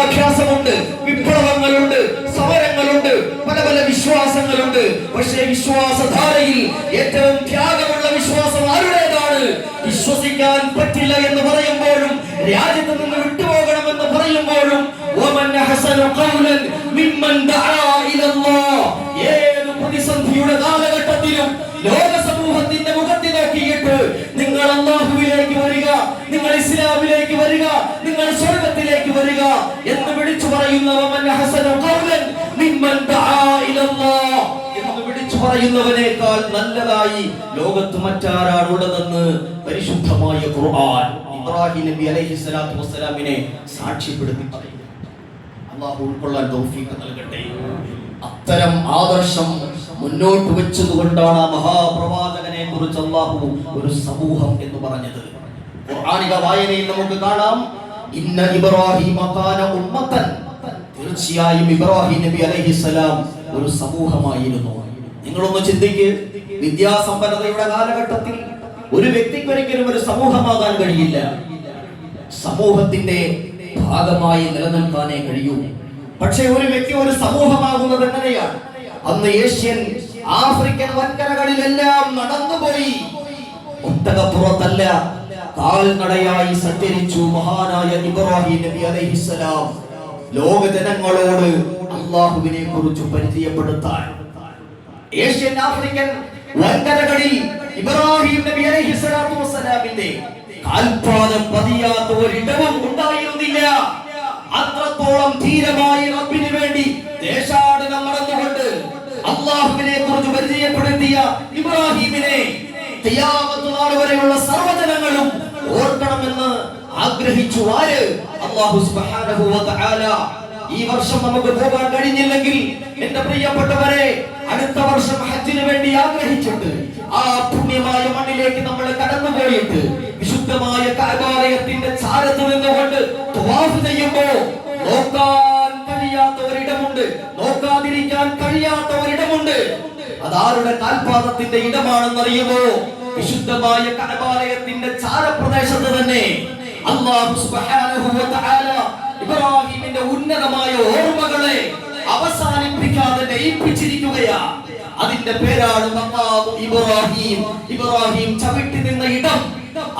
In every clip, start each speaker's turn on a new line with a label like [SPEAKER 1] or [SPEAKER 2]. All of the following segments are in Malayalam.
[SPEAKER 1] വിദ്യാഭ്യാസമുണ്ട്, വിപ്ലവങ്ങളുണ്ട്, സമരങ്ങളുണ്ട്, പല പല വിശ്വാസങ്ങളുണ്ട്. പക്ഷേ വിശ്വാസധാരയിൽ ഏറ്റവും ത്യാഗമുള്ള വിശ്വാസം ആരുടേതാണ്? വിശ്വസിക്കാൻ പറ്റില്ല എന്ന് പറയുമ്പോഴും രാജ്യത്ത് നിന്ന് വിട്ടുപോകണമെന്ന് പറയുമ്പോഴും ഏത് പ്രതിസന്ധിയുടെ കാലഘട്ടത്തിലും ലോക സമൂഹത്തിന്റെ മുഖത്തിൽ നോക്കിയിട്ട് നിങ്ങൾ അല്ലാഹുവിലേക്ക് വരിക, നിങ്ങൾ ഇസ്ലാമിലേക്ക് വരിക, നിങ്ങൾ സ്വർഗ്ഗത്തിലേക്ക് വരിക എന്ന് വിളിച്ചു പറയുന്നവനേക്കാൾ നല്ലതായി ലോകത്ത് മറ്റാരാണുള്ളതെന്ന് പരിശുദ്ധമായ ഖുർആൻ ഇബ്രാഹിം നബി അലൈഹിസ്സലാത്തു വസ്സലാമിനെ സാക്ഷ്യപ്പെടുത്തി പറയുന്നു. അല്ലാഹു ഉൾക്കൊള്ളാൻ തൗഫീഖ് നൽകട്ടെ. അത്തരം ആദർശം മുന്നോട്ട് വെച്ചതുകൊണ്ടാണ് ആ മഹാപ്രവാചകനെ കുറിച്ച് അല്ലാഹു ഒരു സമൂഹം എന്ന് പറഞ്ഞത്. ഖുർആനിക വായനയിൽ നമുക്ക് കാണാം, ഇന്ന ഇബ്രാഹിമ കാന ഉമ്മത്തൻ. തീർച്ചയായും ഇബ്രാഹിം നബി അലൈഹിസ്സലാം ഒരു സമൂഹമായിരുന്നു. നിങ്ങളൊന്ന് ചിന്തിക്ക്, വിദ്യാസമ്പന്നതയുടെ കാലഘട്ടത്തിൽ ഒരു വ്യക്തിക്ക് ഒരിക്കലും ഒരു സമൂഹമാകാൻ കഴിയില്ല. സമൂഹത്തിന്റെ ഭാഗമായി നിലനിൽക്കാനേ കഴിയൂ. പക്ഷേ ഒരു വ്യക്തി ഒരു സമൂഹമാകുന്നത് എങ്ങനെയാണ്? അന്ന് ഏഷ്യൻ ആഫ്രിക്കൻ വൻകരകളിലെല്ലാം നടന്നുപോയി. ഒട്ടകപ്പുറത്തല്ല, കാൽനടയായി സഞ്ചരിച്ചു മഹാനായ ഇബ്രാഹിം നബി അലൈഹിസ്സലാം ലോക ജനങ്ങളോട് അല്ലാഹുവിനെ കുറിച്ച് പരിചയപ്പെടുത്താൻ. ഏഷ്യൻ ആഫ്രിക്കൻ വൻകരകളിൽ ഇബ്രാഹിം നബി അലൈഹിസ്സലാത്തു വസ്സലാമിന്റെ കാൽപാദം പതിയാത്ത ഒരിടവും ഉണ്ടായിരുന്നില്ല. അത്രത്തോളം ധീരമായി റബ്ബിന് വേണ്ടി ദേശാടനം നടന്നുകൊണ്ട് അല്ലാഹുവിനെ കുറിച്ച് പരിചയപ്പെടുത്തിയ ഇബ്രാഹിമിനെ ഖിയാമത്ത് നാൾ വരെയുള്ള സർവ്വജനങ്ങളും ഓർക്കണമെന്ന് ആഗ്രഹിച്ചു ആര്? അല്ലാഹു സുബ്ഹാനഹു വ തആല. ഈ വർഷം നമുക്ക് പോകാൻ കഴിഞ്ഞില്ലെങ്കിൽ എന്റെ പ്രിയപ്പെട്ടവരെ, അടുത്ത വർഷം ഹജ്ജിന് വേണ്ടി ആഗ്രഹിച്ചിട്ട് ആ പുണ്യമായ മണ്ണിലേക്ക് നമ്മൾ കടന്നുപോയിട്ട് വിശുദ്ധമായ കഅബാലയത്തിന്റെ ചാരത്ത് നിന്നുകൊണ്ട് തവാഫ് ചെയ്യുമ്പോൾ നോക്കാൻ കഴിയാത്ത ഒരിടമുണ്ട്, നോക്കാതിരിക്കാൻ കഴിയാത്ത ഒരിടമുണ്ട്. അതാരുടെ കാൽപാദത്തിന്റെ ഇടമാണെന്നറിയുമോ? വിശുദ്ധമായ കഅബാലയത്തിന്റെ ചാരപ്രദേശത്ത് തന്നെ അല്ലാഹു സുബ്ഹാനഹു വ തആല ഇബ്രാഹിമിന്റെ ഉന്നതമായ ഓർമ്മകളെ അവസാനിപ്പിക്കാതെ ലയിപ്പിച്ചിരിക്കുകയാണ്. അതിന്റെ പേരാണ് മഖാമു ഇബ്രാഹിം. ഇബ്രാഹിം ചവിട്ടി നിന്ന ഇടം,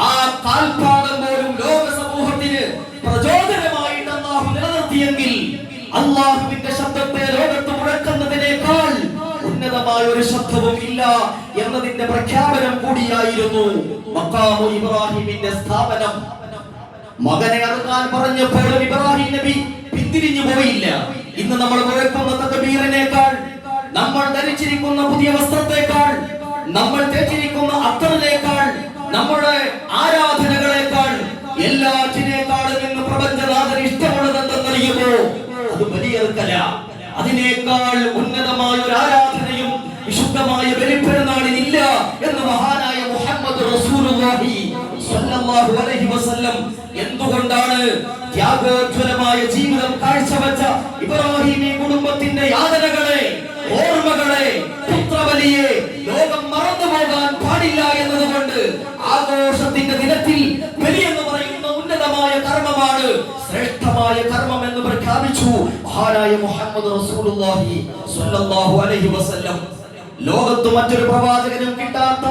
[SPEAKER 1] ആ കാൽപാദം പോലും ലോക സമൂഹത്തിന് പ്രചോദനമായിട്ട് അല്ലാഹു നിലനിർത്തിയെങ്കിൽ അല്ലാഹുവിന്റെ ശബ്ദത്തെ ലോകത്ത് മുഴക്കുന്നതിനേക്കാൾ ഉന്നതമായ ഒരു ശബ്ദവും ഇല്ല എന്നതിന്റെ പ്രഖ്യാപനം കൂടിയായിരുന്നു മഖാമു ഇബ്രാഹിമിന്റെ സ്ഥാപനം. മകനെ അറുക്കാൻ പറഞ്ഞപ്പോഴും ഇബ്രാഹിം നബി പിന്തിരിഞ്ഞു പോയില്ല. ഇന്ന് നമ്മൾ മുഴക്കുന്ന തക്ബീറിനേക്കാൾ, നമ്മൾ ധരിച്ചിരിക്കുന്ന പുതിയ വസ്ത്രത്തെക്കാൾ, നമ്മൾ തേച്ചിരിക്കുന്ന അത്തറിനേക്കാൾ, നമ്മുടെ ആരാധനകളെക്കാൾ, എല്ലാറ്റിനേക്കാളും ഇന്ന് പ്രപഞ്ചനാഥന് ഇഷ്ടമുള്ളത് എന്തെന്നറിയുമോ? അത് ബലിയറുക്കല. അതിനേക്കാൾ ഉന്നതമായ ഒരു ആരാധനയും വിശുദ്ധമായ ബലിപ്പെരുന്നാളിനില്ല എന്ന് മഹാനായ മുഹമ്മദ് റസൂലുള്ളാഹി സ്വല്ലല്ലാഹു അലൈഹി വസല്ലം. എന്തുകൊണ്ടാണ് ത്യാഗോജ്വലമായ ജീവിതം കാഴ്ചവെച്ച ഇബ്രാഹിമി കുടുംബത്തിന്റെ യാതനകളെ, ഓർമ്മകളെ, പുത്രബലിയെ ലോകം മറന്നുപോകാൻ പാടില്ല എന്നതുകൊണ്ട് ആഘോഷത്തിന്റെ ദിനത്തിൽ ബലി എന്ന് പറയുന്ന ഉന്നതമായ കർമ്മമാണ് ശ്രേഷ്ഠമായ കർമ്മം എന്ന് പ്രഖ്യാപിച്ചു മഹാനായ മുഹമ്മദ് റസൂലുള്ളാഹി സ്വല്ലല്ലാഹു അലൈഹി വസല്ലം. ലോകത്ത് മറ്റൊരു പ്രവാചകനും കിട്ടാത്ത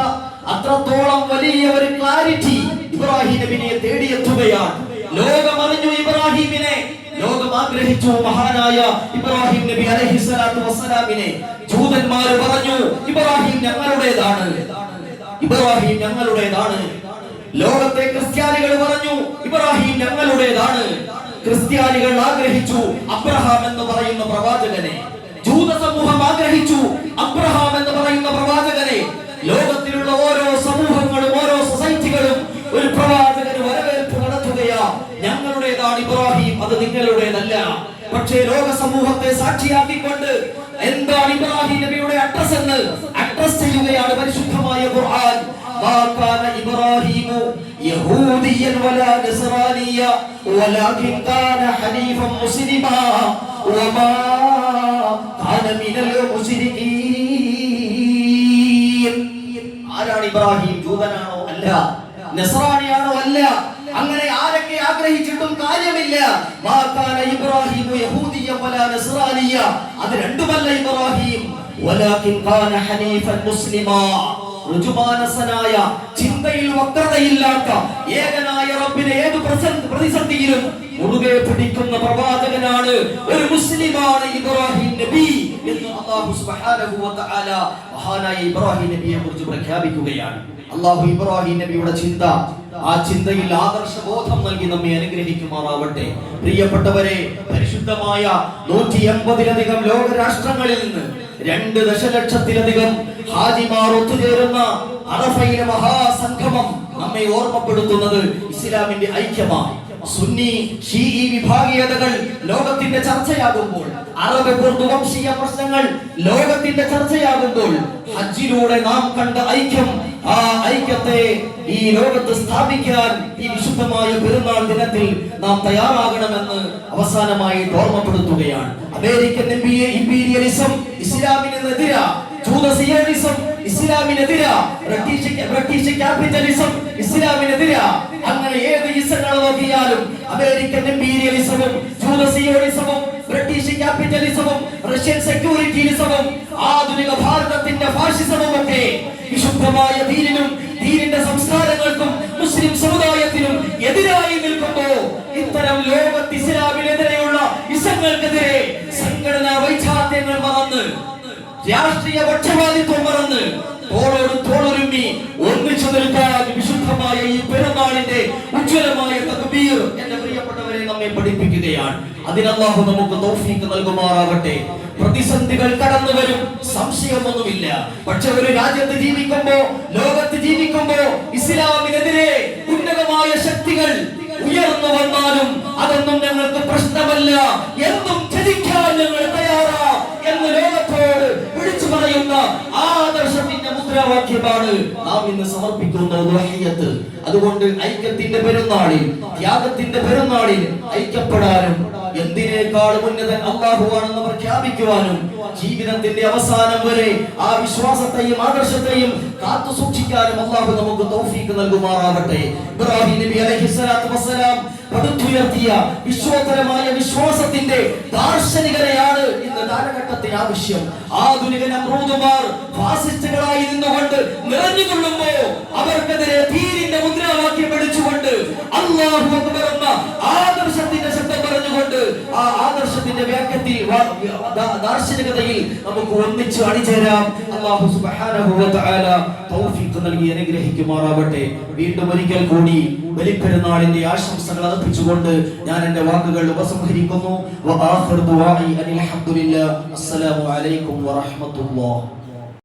[SPEAKER 1] അത്രത്തോളം വലിയ ഒരു ക്ലാരിറ്റി ഇബ്രാഹിം നബിയെ തേടിയെത്തുകയാണ്. ലോകം അറിഞ്ഞു ഇബ്രാഹിമിനെ, ലോകം ആഗ്രഹിച്ചു മഹാനായ ഇബ്രാഹിം നബി അലൈഹിസ്സലാത്തു വസ്സലാമിനെ. ജൂതന്മാർ പറഞ്ഞു ഇബ്രാഹിം ഞങ്ങളുടേതാണ്, ഇബ്രാഹിം ഞങ്ങളുടേതാണ്. ലോകത്തെ ക്രിസ്ത്യാനികൾ പറഞ്ഞു ഇബ്രാഹിം ഞങ്ങളുടേതാണ്. ക്രിസ്ത്യാനികൾ ആഗ്രഹിച്ചു അബ്രഹാം എന്ന് പറയുന്ന പ്രവാചകനെ, ജൂത സമൂഹം ആഗ്രഹിച്ചു അബ്രഹാം എന്ന് പറയുന്ന പ്രവാചകനെ. ലോകത്തിലുള്ള ഓരോ സമൂഹങ്ങളും ഓരോ സൊസൈറ്റികളും ഒരു പ്രവാചകന് വരവേൽപ്പ് നടത്തുകയാ. ഞങ്ങളുടേതാണ് ഇബ്രാഹിം, അത് നിങ്ങളുടേതല്ല. പക്ഷേ ലോക സമൂഹത്തെ സാക്ഷിയാക്കിക്കൊണ്ട് എന്താണ് ഇബ്രാഹിം നബിയുടെ അഡ്രസ് എന്ന് അഡ്രസ് ചെയ്യുകയാണ് പരിശുദ്ധമായ ഖുർആൻ. മാ കാന ഇബ്രാഹിമു യഹൂദിയൻ വലാ നസ്റാനിയ വലാകിൻ കാന ഹനീഫൻ മുസ്ലിമാ വമാ കാന മിനൽ മുശ്രികീൻ. ആരാണ് ഇബ്രാഹിം? ജൂതനാണോ? അല്ല. നസ്റാനിയാണോ? അല്ല. അങ്ങനെ ആരൊക്കെ ആഗ്രഹിച്ചിട്ടും കാര്യമില്ല. മാ കാന ഇബ്രാഹിം യഹൂദിയ വലാ നസ്റാനിയ, അത് രണ്ടുമല്ല ഇബ്രാഹിം, വലാകിൻ കാന ഹനീഫൻ മുസ്ലിമാ, ഋജുമാനസനായ, ചിന്തയിൽ വക്രതയില്ലാത്ത, ഏകനായ റബ്ബിനെ ഏത് പ്രതിസന്ധിയിലും മുറുകെ പിടിക്കുന്ന പ്രവാചകനാണ്, ഒരു മുസ്ലിമാണ് ഇബ്രാഹിം നബി എന്ന് അല്ലാഹു സുബ്ഹാനഹു വ തആല മഹാനായ ഇബ്രാഹിം നബിയെ കുറിച്ച് പ്രഖ്യാപിക്കുകയാണ്. അല്ലാഹു ഇബ്രാഹിം നബിയുടെ ചിന്ത, ആ ചിന്തയിൽ ആദർശബോധം നൽകി നമ്മെ അനുഗ്രഹിക്കുമാറാവട്ടെ. പ്രിയപ്പെട്ടവരെ, പരിശുദ്ധമായ 180-ലധികം ലോകരാഷ്ട്രങ്ങളിൽ നിന്ന് 2 ദശലക്ഷത്തിലധികം ഹാജിമാർ ഒത്തുചേരുന്ന അറഫയിലെ മഹാസംഗമം നമ്മെ ഓർമ്മപ്പെടുത്തുന്നത് ഇസ്ലാമിന്റെ ഐക്യമാണ്. സുന്നി ഷീഈ വിഭാഗീയതകൾ ലോകത്തിന്റെ ചർച്ചയാകുമ്പോൾ, അറബ് കുർദ് വംശീയ പ്രശ്നങ്ങൾ ലോകത്തിന്റെ ചർച്ചയാകുമ്പോൾ, ഹജ്ജിലൂടെ നാം കണ്ട ഐക്യം, ആ ഐക്യത്തെ ഈ ലോകത്ത് സ്ഥാപിക്കാൻ ഈ വിശുദ്ധമായ പെരുന്നാൾ ദിനത്തിൽ നാം തയ്യാറാകണമെന്ന് അവസാനമായി ഓർമ്മപ്പെടുത്തുകയാണ്. അമേരിക്കൻ ഇംപീരിയലിസം ഇസ്ലാമിനെതിരാ, ജൂതസിയോണിസം ഇസ്ലാമിനെതിരാ, ബ്രിട്ടീഷ് ക്യാപിറ്റലിസം ഇസ്ലാമിനെതിരാ. അങ്ങനെ ഏത് ഇസങ്ങൾ നോക്കിയാലും അമേരിക്കൻ ഇംപീരിയലിസവും ജൂതസിയോണിസവും ബ്രിട്ടീഷ് ക്യാപിറ്റലിസവും റഷ്യൻ സെക്യൂരിറ്റിയിലിസവും ആധുനിക ഭാരതത്തിന്റെ ഫാഷിസവും ഒക്കെ വിശുദ്ധമായ ദീനിനും ദീനിന്റെ സംസ്കാരങ്ങൾക്കും മുസ്ലിം സമുദായത്തിനും എതിരായി നിൽക്കുമ്പോ, ഇത്തരം ലോകത്ത് ഇസ്ലാമിനെതിരെയുള്ള ഇസങ്ങൾക്കെതിരെ സംഘടനാ വൈചാത്യങ്ങൾ മറന്ന്, രാഷ്ട്രീയ പക്ഷപാതിത്വം മറന്ന്, തോളോട് തോളൊരുമ്മി ഒന്നിച്ചു നിൽക്കാൻ വിശുദ്ധമായ ഈ പെരുന്നാളിന്റെ ഉജ്ജ്വലമായ തക്ബീർ എന്റെ പ്രിയപ്പെട്ടവരെ നമ്മെ പഠിപ്പിക്കുകയാണ്. അതിന് അല്ലാഹു നമുക്ക് തൗഫീഖ് നൽകുമാറാവട്ടെ. പ്രതിസന്ധികൾ കടന്നു വരും, സംശയമൊന്നുമില്ല. പക്ഷെ ഒരു രാജ്യത്ത് ജീവിക്കുമ്പോ, ലോകത്ത് ജീവിക്കുമ്പോ, ഇസ്ലാമിനെതിരെ ഉന്നതമായ ശക്തികൾ ഉയർന്നു വന്നാലും അതൊന്നും ഞങ്ങൾക്ക് പ്രശ്നമല്ല, എന്നും ത്യജിക്കാൻ ഞങ്ങൾ തയ്യാറാ എന്ന് ലോകത്തോട് വിളിച്ചു പറയുന്ന ആദർശത്തിന്റെ മുദ്രാവാക്യമാണ് നാം ഇന്ന് സമർപ്പിക്കുന്ന ദുആഹിയത്ത്. അതുകൊണ്ട് ഐക്യത്തിന്റെ പെരുന്നാളിൽ, ത്യാഗത്തിന്റെ പെരുന്നാളിൽ ഐക്യപ്പെടാനും, എന്തിനേക്കാളും ഉന്നതൻ അല്ലാഹുവാണെന്ന് പ്രഖ്യാപിക്കുവാനും, ജീവിതത്തിന്റെ അവസാനം വരെ ആ വിശ്വാസത്തെയും ആദർശത്തെയും കാത്തു സൂക്ഷിക്കാനും അല്ലാഹു നമുക്ക് തൗഫീഖ് നൽകുമാറാവട്ടെ. ഇബ്രാഹിം നബി അലൈഹിസ്സലാത്തു വസ്സലാം പടുത്തുയർത്തിയ വിശ്വോത്തരമായ വിശ്വാസത്തിന്റെ ദാർശനികതയാണ് ഇന്ന് കാലഘട്ടത്തിന് ആവശ്യം. ആധുനിക നമ്രൂദുമാർ ഫാസിസ്റ്റുകളായി നിന്നുകൊണ്ട് നിറഞ്ഞുകൊള്ളുമ്പോ അവർക്കെതിരെ ദീനിന്റെ മുദ്രാവാക്യം പിടിച്ചുകൊണ്ട് അല്ലാഹു അക്ബർ എന്ന ആദർശത്തിന്റെ ശബ്ദം പറഞ്ഞുകൊണ്ട് ആ ആദർശത്തിന്റെ വ്യാഖ്യത്തിൽ ദാർശനികതയിൽ നമുക്ക് ഒന്നിച്ച് അണിചേരാം. അല്ലാഹു സുബ്ഹാനഹു വ തആല തൗഫീഖ് നൽകി അനുഗ്രഹിക്കുമാറാവട്ടെ. വീണ്ടും ഒരിക്കൽ കൂടി ബലിപ്പെരുന്നാളിന്റെ ആശംസകൾ അർപ്പിച്ചുകൊണ്ട് ഞാൻ എന്റെ വാക്കുകൾ ഉപസംഹരിക്കുന്നു. വആഖിറു ദുആഇ അൽഹംദുലില്ലാഹി. അസ്സലാമു അലൈക്കും വറഹ്മത്തുള്ളാഹി.